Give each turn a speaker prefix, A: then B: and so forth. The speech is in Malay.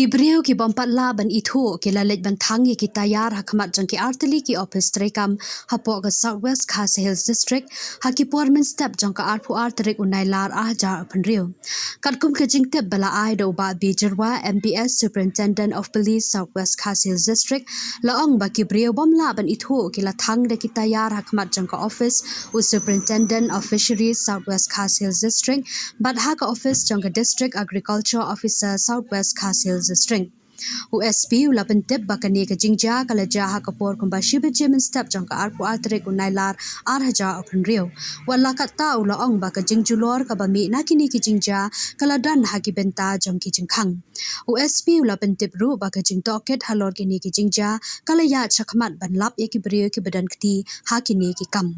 A: Kibriyo ki bompat la ban ithu ki lalit ban thang ki tyre khmat jong ki tylli ki ophis treikam hapo ga southwest khas hills district ha ki porman step jong ka arpu artrik unai lar jar panriu katkum ke jingtep bala ai do ba bijirwa MPS superintendent of police southwest khas hills district laong ba kibriyo bom la ban ithu ki la thang de ki tyre khmat jong ka office u superintendent of fisheries southwest khas hills district but ha ka office jong ka district agriculture officer southwest khas hills district USP ulapan tip bakani ka jingja kalaja ha kapor kumba shibe jemin step jong ka arpu atrik unailar arhaja open rio wala kata ula ong baka jingjulor ka bami nakini ki jingja kaladan ha ki benta jong ki jingkhang USP ulapan tip ru baka jingtoket halor kini ki jingja kalaya chakmat banlap ye ki brio ki badan kti ha kini ki kam